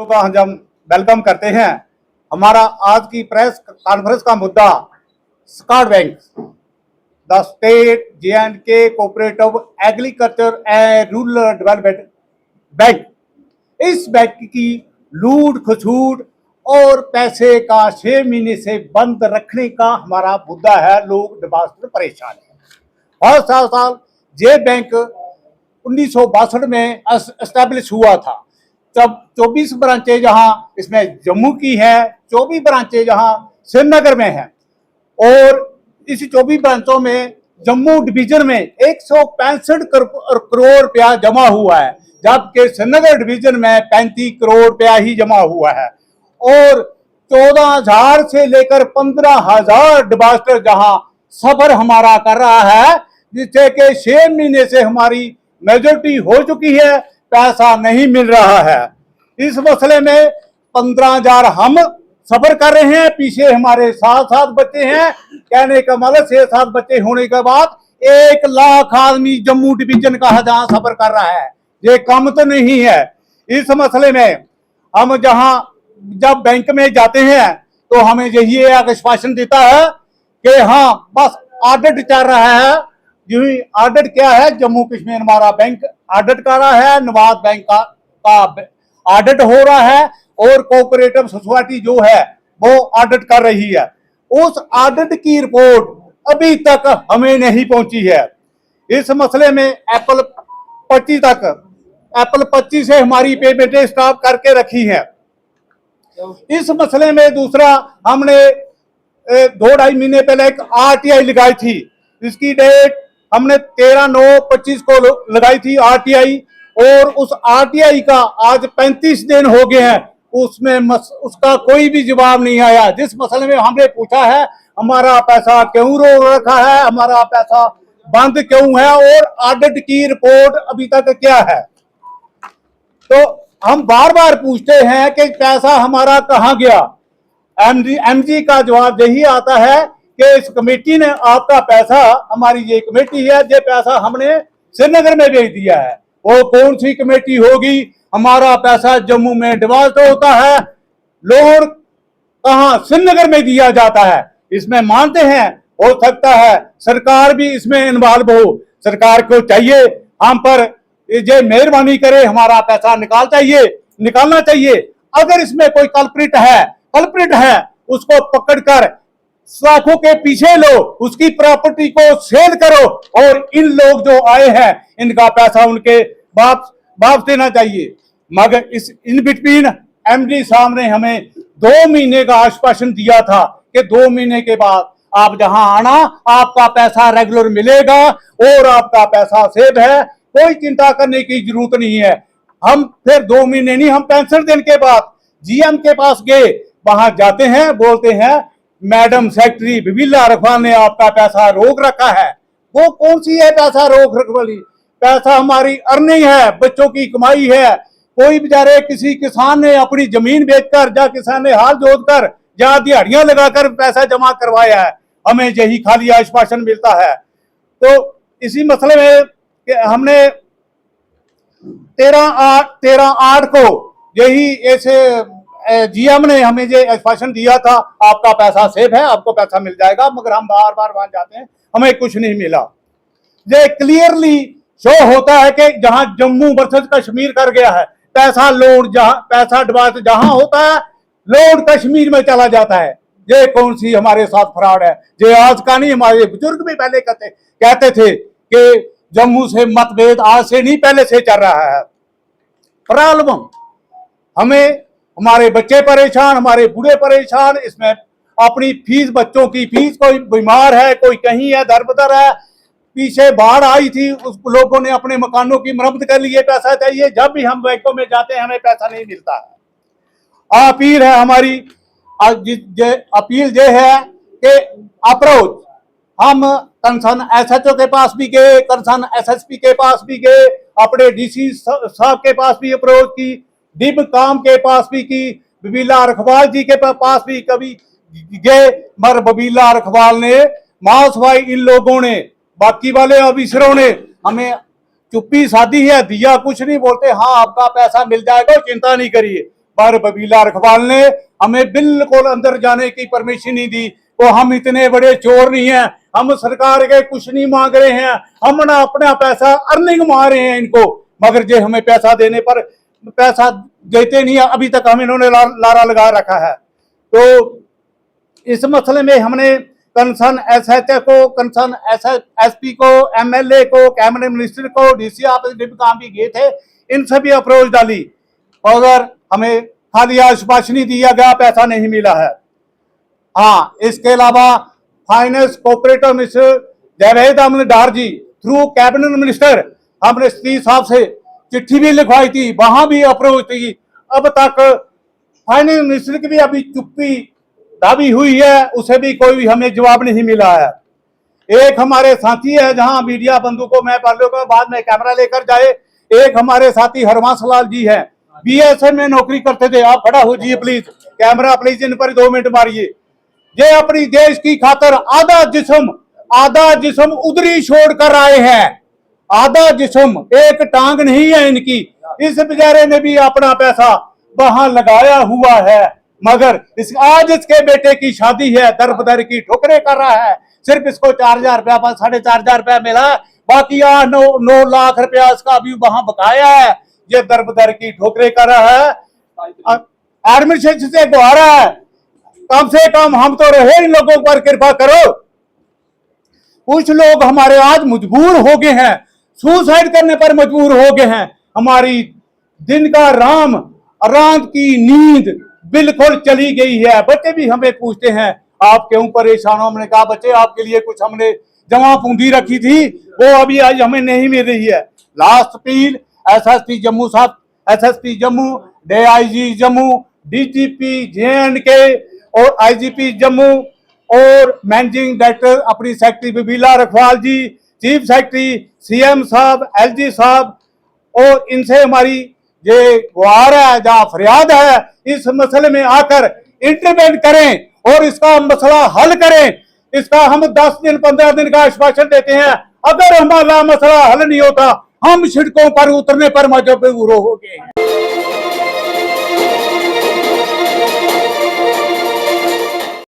का हम वेलकम करते हैं। हमारा आज की प्रेस कॉन्फ्रेंस का मुद्दा स्कॉट bank, the state J&K cooperative agriculture and rural development bank. इस बैंक की लूट खसूट और पैसे का 6 महीने से बंद रखने का हमारा मुद्दा है। लोग डिपॉजिटर परेशान है। हर साल ये बैंक 1962 में एस्टेब्लिश हुआ था। तब 24 ब्रांचें जहां इसमें जम्मू की है, 24 ब्रांचें जहां श्रीनगर में है, और इस 24 ब्रांचों में जम्मू डिवीजन में 165 करोड़ रुपया जमा हुआ है, जबकि श्रीनगर डिवीजन में 35 करोड़ रुपया ही जमा हुआ है। और 14,000 से लेकर 15,000 डिपॉजिटर जहां सफर हमारा कर रहा है, जिससे कि 6 महीने से हमारी मेजोरिटी हो चुकी है, पैसा नहीं मिल रहा है। इस मसले में 15,000 हम सफर कर रहे हैं, पीछे हमारे 7 बच्चे हैं। कहने का मतलब 6-7 बच्चे होने के बाद 1 लाख आदमी जम्मू डिवीजन का जहां सफर कर रहा है, ये कम तो नहीं है। इस मसले में हम जब बैंक में जाते हैं तो हमें यही आश्वासन देता है कि हाँ बस ऑडिट चल रहा है। यही ऑडिट क्या है, जम्मू कश्मीर हमारा बैंक ऑडिट कर रहा है, नवाज बैंक का ऑडिट हो रहा है, और कोऑपरेटिव सोसाइटी जो है वो ऑडिट कर रही है। उस ऑडिट की रिपोर्ट अभी तक हमें नहीं पहुंची है। इस मसले में एप्पल 25 से हमारी पेमेंटें स्टॉप करके रखी है। इस मसले में दूसरा, हमने 2-2.5 महीने पहले एक RTI लगाई थी। इसकी डेट हमने 13/9/25 को लगाई थी RTI, और उस RTI का आज 35 दिन हो गए हैं, उसमें उसका कोई भी जवाब नहीं आया। जिस मसले में हमने पूछा है हमारा पैसा क्यों रोक रखा है, हमारा पैसा बंद क्यों है, और ऑडिट की रिपोर्ट अभी तक क्या है, तो हम बार बार पूछते हैं कि पैसा हमारा कहां गया। MG का जवाब यही आता है कि इस कमेटी ने आपका पैसा, हमारी ये कमेटी है, ये पैसा हमने श्रीनगर में भेज दिया है। वो कौन सी कमेटी होगी? हमारा पैसा जम्मू में डिपॉजिट होता है, लोग कहां श्रीनगर में दिया जाता है। इसमें मानते हैं हो सकता है सरकार भी इसमें इन्वॉल्व हो। सरकार को चाहिए हम पर ये मेहरबानी करे, हमारा पैसा निकालना चाहिए। अगर इसमें कोई कल्प्रिट है उसको पकड़कर सलाखों के पीछे लो, उसकी प्रॉपर्टी को सेल करो, और इन लोग जो आए हैं इनका पैसा उनके वापस देना चाहिए। मगर इस इन बिटवीन MD साहब ने हमें 2 महीने का आश्वासन दिया था कि 2 महीने के बाद आप जहां आना, आपका पैसा रेगुलर मिलेगा और आपका पैसा सेफ है, कोई चिंता करने की जरूरत नहीं है। हम फिर 2 महीने नहीं, हम 65 दिन के बाद GM के पास गए। वहां जाते हैं, बोलते हैं मैडम सेक्रेटरी बिबिला रखवाल ने आपका पैसा रोक रखा है। वो कौन सी है पैसा रोक रख वाली? पैसा हमारी अर्निंग है, बच्चों की कमाई है। कोई बेचारे किसी किसान ने अपनी जमीन बेचकर, या किसान ने हाल जोतकर, या दिहाड़ियां लगाकर पैसा जमा करवाया है, हमें यही खाली आश्वासन मिलता है। तो इसी मसले में हमने 13/8 को यही ऐसे GM ने हमें ये आश्वासन दिया था आपका पैसा सेफ है, आपको पैसा मिल जाएगा। मगर हम बार बार वहां जाते हैं, हमें कुछ नहीं मिला। ये क्लियरली शो होता है कि जहां जम्मू वर्सेस कश्मीर कर गया है, पैसा डिपॉजिट जहां होता है, लोड कश्मीर में चला जाता है। ये कौन सी हमारे साथ फ्रॉड है? ये आज का नहीं, हमारे बुजुर्ग भी पहले कहते थे कि जम्मू से मतभेद आज से नहीं, पहले से चल रहा है। प्रॉब्लम हमें, हमारे बच्चे परेशान, हमारे बूढ़े परेशान। इसमें अपनी फीस, बच्चों की फीस, कोई बीमार है, कोई कहीं है, दर-बदर है। पीछे बाढ़ आई थी, उस लोगों ने अपने मकानों की मरम्मत कर लिए, पैसा चाहिए। जब भी हम बैंकों में जाते हैं हमें पैसा नहीं मिलता है। अपील है हमारी, अपील ये है कि अप्रोच हम कंसर्न SHO के पास भी गए, कंसर्न SSP के पास भी गए, अपने DC साहब के पास भी अप्रोच की, डिब काम के पास भी की, बिबिला रखवाल जी के पास भी कभी गए, मगर बिबिला रखवाल ने, माउसवाई इन लोगों ने, बाकी वाले ऑफिसरों ने हमें चुप्पी साधी है, दिया कुछ नहीं, बोलते हाँ आपका पैसा मिल जाएगा, चिंता नहीं करिए। पर बबीला रखवाल ने हमें बिल्कुल अंदर जाने की परमिशन नहीं दी। तो हम इतने बड़े चोर नहीं हैं, हम सरकार के कुछ नहीं मांग रहे हैं, हम ना अपना पैसा अर्निंग मार रहे हैं इनको, मगर जो हमें पैसा देने पर पैसा देते नहीं है। अभी तक हम इन्होंने लारा लगा रखा है। तो इस मसले में हमने कंसर्न एसएचओ को, कंसर्न एसपी को, एमएलए को, कैबिनेट मिनिस्टर को, डीसी ऑफिस काम भी गए थे, इन सभी अप्रोच डाली और हमें खाली आश्वासन दिया गया, पैसा नहीं मिला है। हाँ, इसके अलावा finance cooperative minister Javed Ahmad Dar ji through cabinet minister हमने एसपी साहब से चिट्ठी भी लिखवाई थी, वहां भी अप्रोच थी। अब तक फाइनेंस मिनिस्टर की भी अभी चुप्पी दावी हुई है, उसे भी कोई हमें जवाब नहीं मिला है। एक हमारे साथी है, जहां मीडिया बंधु को मैं पढ़ लूंगा, बाद में कैमरा लेकर जाए। एक हमारे साथी हरवंश लाल जी है, बीएसएफ में नौकरी करते थे। आप खड़ा हो जाइए प्लीज, कैमरा प्लीज इन पर 2 मिनट मारिए। ये अपनी देश की खातर आधा जिस्म उधरी छोड़ कर आए हैं, आधा जिस्म, एक टांग नहीं है इनकी। इस बेचारे ने भी अपना पैसा वहां लगाया हुआ है, मगर आज इसके बेटे की शादी है, दर बदर की ठोकरें कर रहा है। सिर्फ इसको 4,000 रुपया, 4,500 रुपया मिला, बाकी 9 लाख रुपया इसका अभी वहां बकाया है। ये दर बदर की ठोकरें कर रहा है। एडमिनिस्ट्रेशन से गुहारा है, कम से कम हम तो रहे, इन लोगों पर कृपा करो। कुछ लोग हमारे आज मजबूर हो गए हैं, सुसाइड करने पर मजबूर हो गए हैं। हमारी दिन का रात की नींद बिल्कुल चली गई है। बच्चे भी हमें पूछते हैं आप क्यों परेशान हो। हमने कहा बच्चे आपके लिए कुछ हमने जमा पूंजी रखी थी, वो अभी आज हमें नहीं मिल रही है। लास्ट अपील एसएसपी जम्मू साहब, SSP Jammu, DIG Jammu, DGP जे&के और आईजीपी जम्मू और मैनेजिंग डायरेक्टर अपनी सेक्रेटरी बबीला रखवाल जी, चीफ सेक्रेटरी सीएम साहब, एलजी साहब, और इनसे हमारी ये गुहार है, जहां फरियाद है, इस मसले में आकर इंटरवेंट करें और इसका मसला हल करें। इसका हम 10 दिन 15 दिन का आश्वासन देते हैं, अगर हमारा मसला हल नहीं होता हम सड़कों पर उतरने पर मजबूर होंगे।